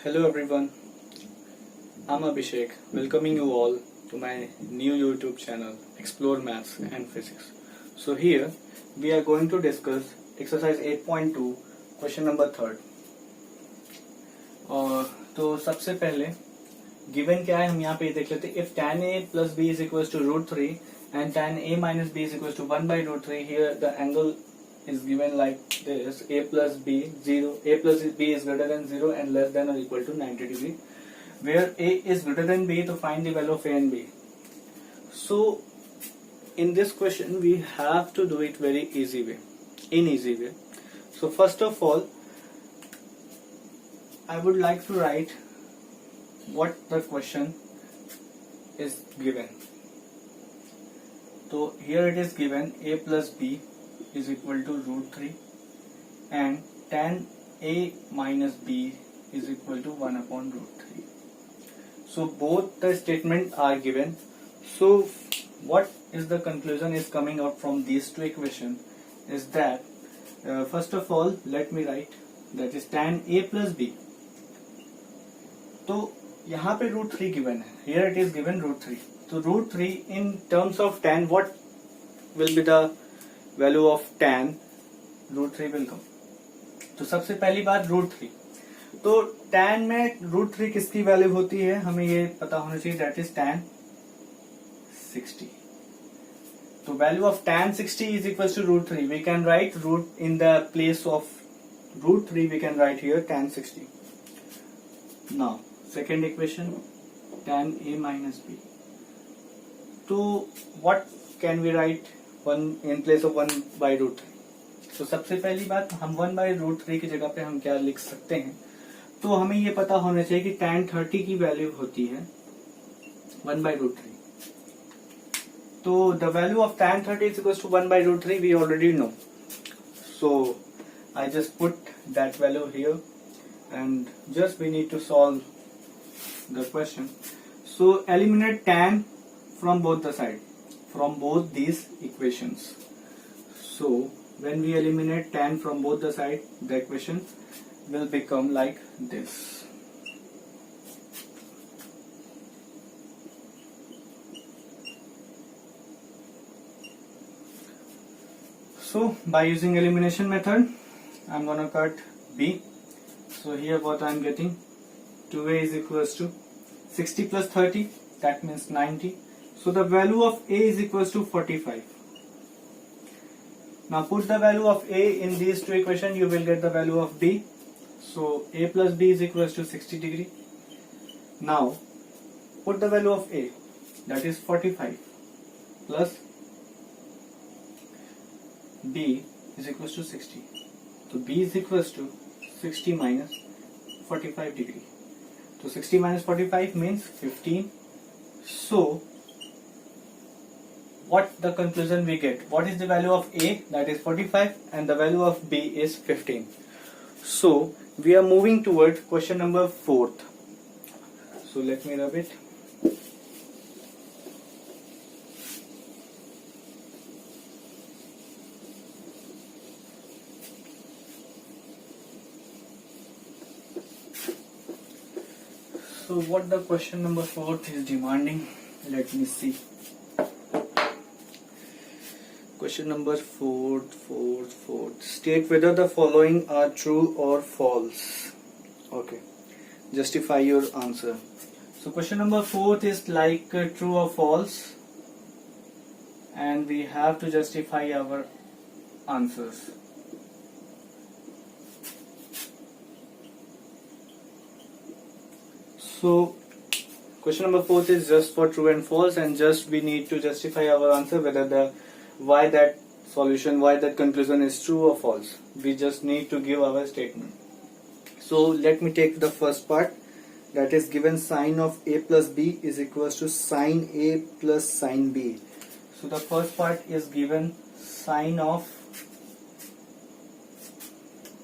Hello everyone, I'm Abhishek, welcoming you all to my new YouTube channel Explore Maths and Physics. So here we are going to discuss exercise 8.2 question number 3rd. और तो सबसे पहले given क्या है हम यहाँ पे देख लेते हैं. If tan a plus b is equals to root 3 and tan a minus b is equals to 1 by root 3, here the angle is given like this: a plus b 0, a plus b is greater than 0 and less than or equal to 90 degree, where a is greater than b, to find the value of a and b. So in this question we have to do it very easy way, in easy way. So first of all I would like to write what the question is given. So here it is given a plus b is equal to root 3 and tan a minus b is equal to 1 upon root 3. So both the statement are given. So what is the conclusion is coming out from these two equations is that first of all let me write that is tan a plus b. तो यहाँ पे root 3 given है, here it is given root 3. So root 3 in terms of tan, what will be the value of tan? root 3 will come. तो सबसे पहली बात root 3. तो tan में root 3 किसकी वैल्यू होती है हमें ये पता होना चाहिए, that is tan 60. तो value of tan 60 is equals to root 3. We can write root in the place of root 3, we can write here tan 60. Now second equation, tan a minus b. तो what can we write one in place of 1 by root 3? तो सबसे पहली बात हम 1 by root 3 की जगह पे हम क्या लिख सकते हैं, तो हमें ये पता होना चाहिए कि tan 30 की वैल्यू होती है 1 by root 3. तो the value of tan 30 is equals to 1 by root 3 we already know. So I just put that value here and just we need to solve the question. So eliminate tan from both the side, from both these equations. So when we eliminate tan from both the side, the equation will become like this. So by using elimination method I'm gonna cut b. So here what I'm getting, 2a is equals to 60 plus 30, that means 90. So the value of a is equals to 45. Now put the value of a in these two equations, you will get the value of b. So a plus b is equals to 60 degree. Now put the value of a, that is 45, plus b is equals to 60. So b is equals to 60 minus 45 degree. So 60 minus 45 means 15. So what the conclusion we get? What is the value of a? That is 45 and the value of b is 15. So we are moving toward question number 4th. So let me rub it. So what the question number 4th is demanding, let me see. Question number 4th. State whether the following are true or false. Okay. Justify your answer. So question number 4th is like true or false, and we have to justify our answers. So question number 4th is just for true and false, and just we need to justify our answer whether the why that conclusion is true or false. We just need to give our statement. So let me take the first part, that is given sine of a plus b is equals to sine a plus sine b. So the first part is given sine of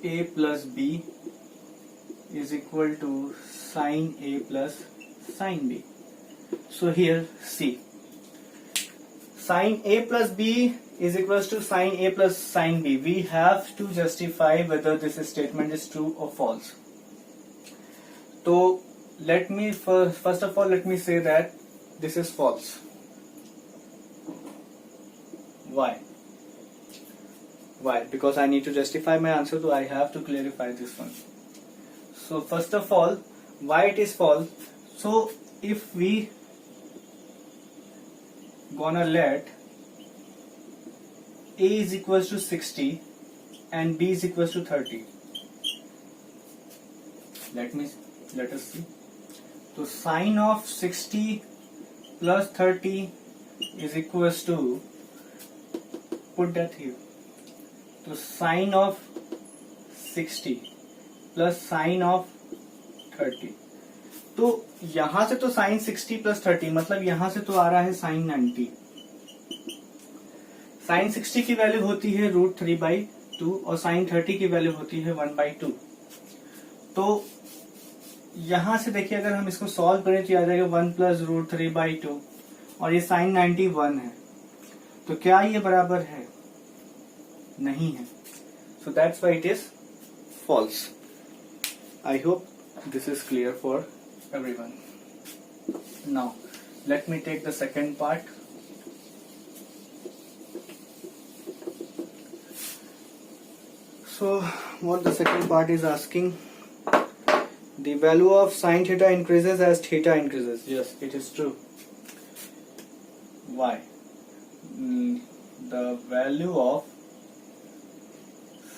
a plus b is equal to sine a plus sine b. So here see, sine a plus b is equals to sine a plus sine b. We have to justify whether this statement is true or false. तो let me first of all let me say that this is false. Why? Because I need to justify my answer, so I have to clarify this one. So first of all, why it is false? So if we gonna let A is equals to 60 and B is equals to 30, let us see. So sine of 60 plus 30 is equals to, put that here. तो sine of 60 plus sine of 30, तो यहां से तो sign 60 plus 30 मतलब यहां से तो आ रहा है साइन 90. साइन 60 की वैल्यू होती है √3/2 और साइन 30 की वैल्यू होती है 1/2. तो यहां से देखिए अगर हम इसको सॉल्व करें तो आ जाएगा 1 प्लस √3/2 और ये साइन 91 है. तो क्या ये बराबर है? नहीं है. So that's why it is false. I hope this is clear for everyone. Now let me take the second part. So what the second part is asking, the value of sine theta increases as theta increases. Yes, it is true. Why? The value of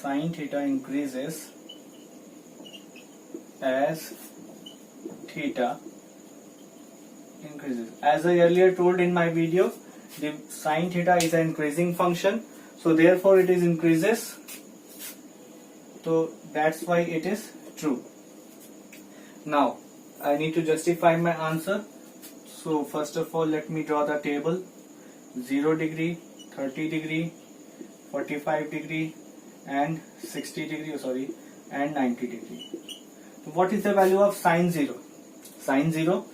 sine theta increases as theta increases. As I earlier told in my video, the sine theta is an increasing function, so therefore it is increases. So that's why it is true. Now I need to justify my answer. So first of all, let me draw the table. 0 degree, 30 degree, 45 degree and 60 degree, and 90 degree. So what is the value of sine 0? Sine 0,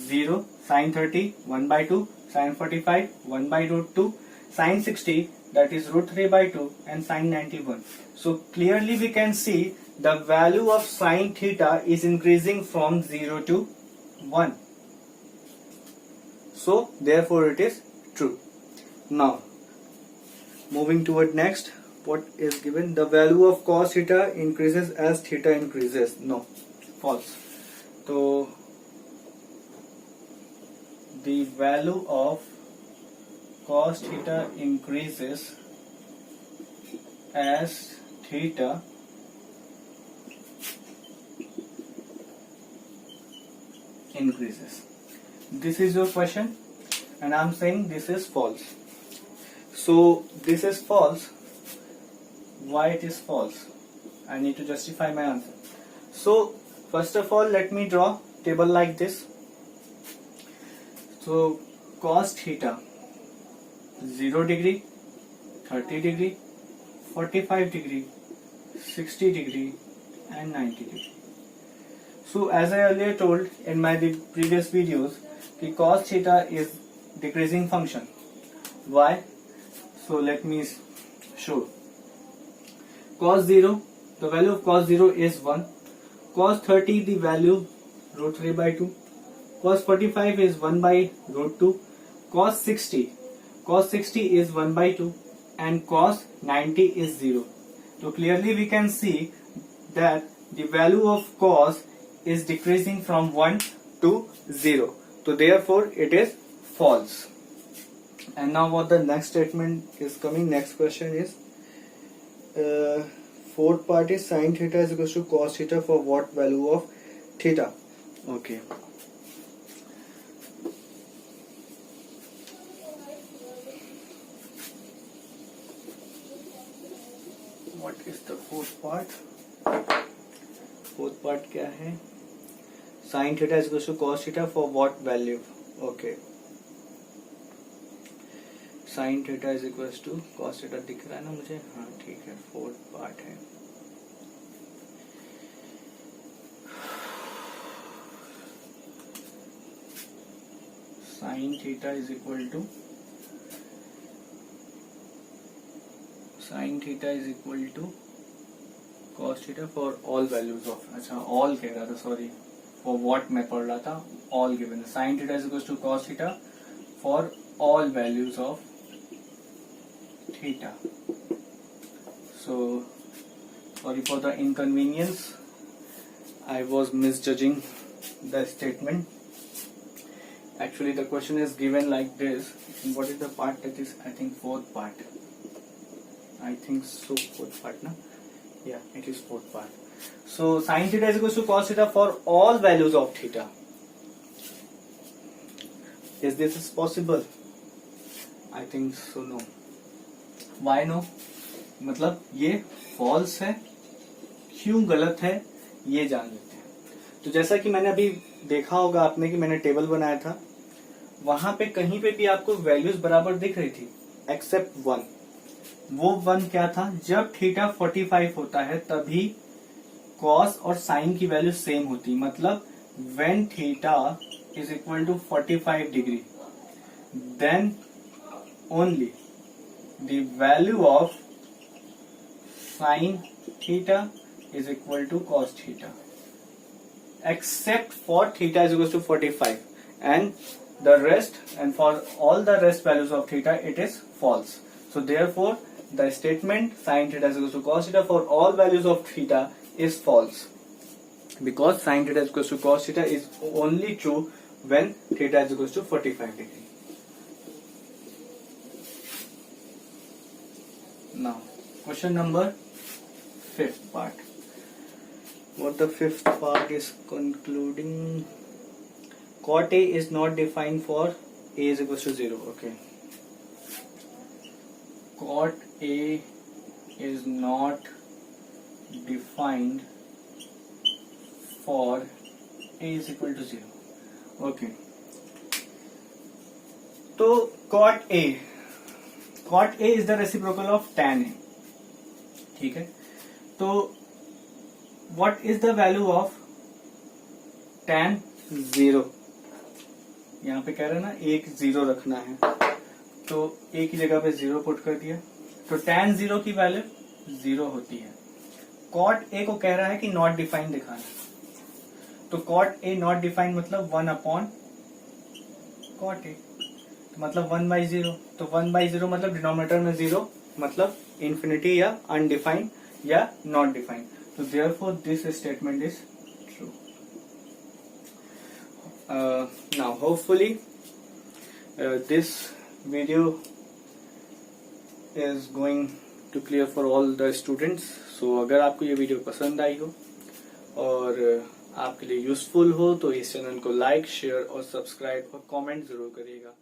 0, sine 30, 1/2, sine 45, 1/√2, sine 60, that is √3/2, and sine 91. So clearly we can see the value of sine theta is increasing from 0 to 1. So therefore it is true. Now moving toward next. What is given? The value of cos theta increases as theta increases. No, false. So the value of cos theta increases as theta increases. This is your question and I am saying this is false. So this is false. Why it is false? I need to justify my answer. So first of all, let me draw table like this. So cos theta 0 degree, 30 degree, 45 degree, 60 degree and 90 degree. So as I earlier told in my previous videos, the cos theta is decreasing function. Why? So let me show. Cos 0, the value of cos 0 is 1. Cos 30, the value √3/2. Cos 45 is 1/√2. Cos 60 is 1/2 and cos 90 is 0. So clearly we can see that the value of cos is decreasing from 1 to 0. So therefore it is false. And now what the next statement is coming, next question is, fourth part is sine theta is equals to cos theta for what value of theta? Okay. What is the fourth part? Fourth part क्या है? Sine theta is equals to cos theta for what value? Okay. Sine theta is equals to cos theta दिख रहा है ना मुझे? हाँ ठीक है, फोर्थ पार्ट है. Sine theta is equal to cos theta for all values of, अच्छा ऑल कह रहा था, सॉरी, फॉर व्हाट मैं पढ़ रहा था, ऑल गिवन है। Sine theta is equal to cos theta for all values of theta. So sorry for the inconvenience, I was misjudging the statement. Actually the question is given like this. What is the part? That is, I think, fourth part. I think so, fourth part, na? Yeah, it is fourth part. So sin theta is equal to cos theta for all values of theta. Is this possible? I think so, no. Why no? मतलब ये false है, क्यों गलत है ये जान लेते हैं। तो जैसा कि मैंने अभी देखा होगा आपने कि मैंने टेबल बनाया था, वहां पे कहीं पे भी आपको वैल्यूज बराबर दिख रही थी एक्सेप्ट वन। वो वन क्या था? जब थीटा 45 होता है तभी कॉस और साइन की वैल्यू सेम होती, मतलब when theta is equal to 45 degree then only the value of sine theta is equal to cos theta, except for theta is equal to 45, and the rest, and for all the rest values of theta it is false. So therefore the statement sin theta is equal to cos theta for all values of theta is false, because sin theta is equal to cos theta is only true when theta is equal to 45 degree. Now question number 5th part. What the 5th part is concluding? Cot A is not defined for A is equal to 0. Okay. Cot A is not defined for A is equal to 0. Okay. तो cot A is the reciprocal of tan A. ठीक है। तो what is the value of tan 0? यहाँ पे कह रहे हैं ना एक 0 रखना है, तो a की जगह पे 0 पुट कर दिया, तो tan 0 की वैल्यू 0 होती है। cot a को कह रहा है कि नॉट डिफाइंड दिखाना, तो cot a नॉट डिफाइंड मतलब 1 अपॉन cot a, तो मतलब 1/0, तो 1/0 मतलब डिनोमिनेटर में 0, मतलब इंफिनिटी या अनडिफाइंड या not defined. So therefore this statement is true. Now hopefully this video is going to clear for all the students. So अगर आपको ये वीडियो पसंद आई हो और आपके लिए यूजफुल हो तो इस चैनल को लाइक, शेयर और सब्सक्राइब और कमेंट जरूर करिएगा।